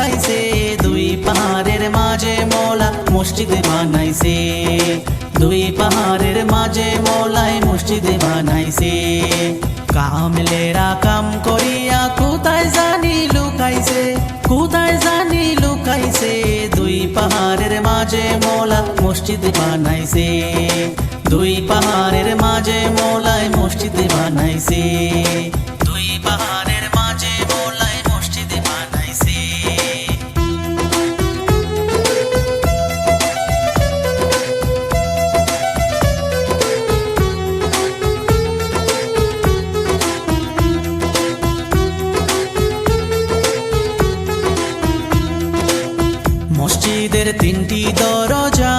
লুকাইছে, দুই পাহাড়ের মাঝে মৌলা মসজিদ বানাইছে। দুই পাহাড়ের মাঝে মৌলায় মসজিদ বানাইছে। কামলেরা কাম করিয়া কোথায় জানি লুকাইছে, কোথায় জানি লুকাইছে, দুই পাহাড়ের মাঝে মৌলা মসজিদ বানাইছে। দুই পাহাড়ের মাঝে মৌলায় মসজিদ বানাইছে। দুই পাহাড়ের মাঝে মৌলায় মসজিদ বানাইছে। মসজিদের তিনটি দরজা,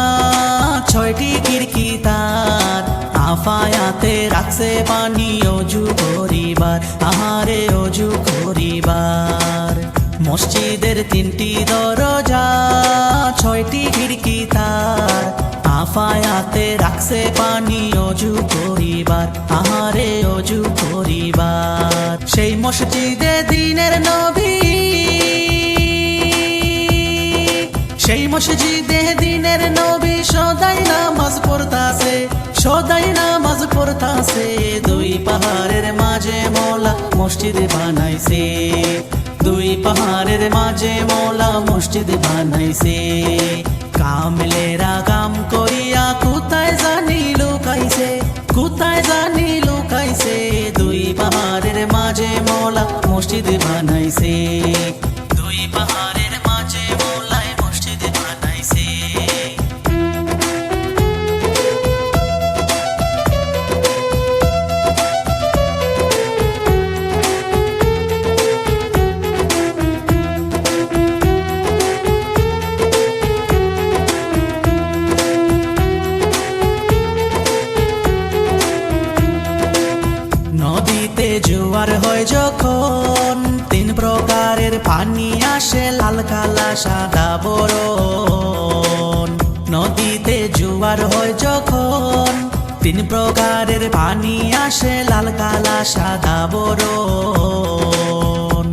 ছয়টি খিড়কি তার, আফায়াতে রাখছে পানি অজু করিবার, আহারে অজু করিবার। মসজিদের তিনটি দরজা, ছয়টি খিড়কি তার, আফায়াতে রাখছে পানি অজু করিবার, আহারে অজু করিবার। সেই মসজিদে দিনের নবী, সেই মসজিদে দিনের নবী সদাই নামাজ পড়তাছে, সদাই নামাজ পড়তাছে। দুই পাহাড়ের মাঝে মৌলা মসজিদ বানাইছে। দুই পাহাড়ের মাঝে মৌলা মসজিদ বানাইছে। কামলেরা কাম করিয়া কোথায় জানি লুকাইছে, কোথায় জানি লুকাইছে, দুই পাহাড়ের মাঝে মৌলা মসজিদ বানাইছে। দুই পাহাড়ের মাঝে মৌলায় মসজিদ বানাইছে। নদীতে জোয়ার হয় যখন, তিন প্রকারের পানি আসে, লাল কালা সাদা বরণ। নদীতে জোয়ার হয় যখন, তিন প্রকারের পানি আসে, লাল কালা সাদা বরণ।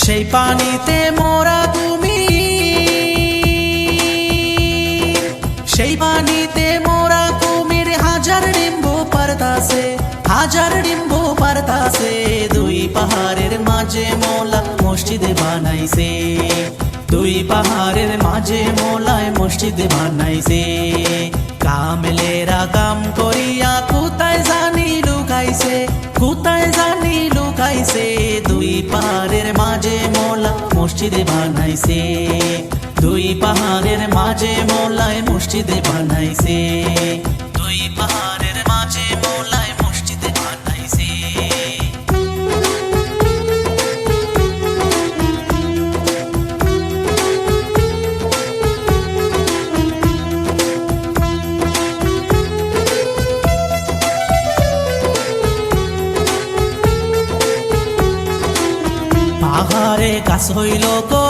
সেই পানিতে মোরা কুমির, সেই পানিতে মোরা কুমির হাজার ডিম্বু পারতাছে, হাজার ডিম্বু পারতাছে। দুই পাহাড়ের মাঝে মৌলা মসজিদ বানাইছে। দুই পাহাড়ের মাঝে মৌলায় মসজিদ বানাইছে। কামলেরা কাম করিয়া কোথায় জানি লুকাইছে, কোথায় জানি লুকাইছে, দুই পাহাড়ের মাঝে মৌলা মসজিদ বানাইছে। দুই পাহাড়ের মাঝে মৌলায় মসজিদ বানাইছে। দুই পাহাড়ের মাঝে মৌলায় মসজিদ বানাইছে। পাহাড়ে কাছ হইল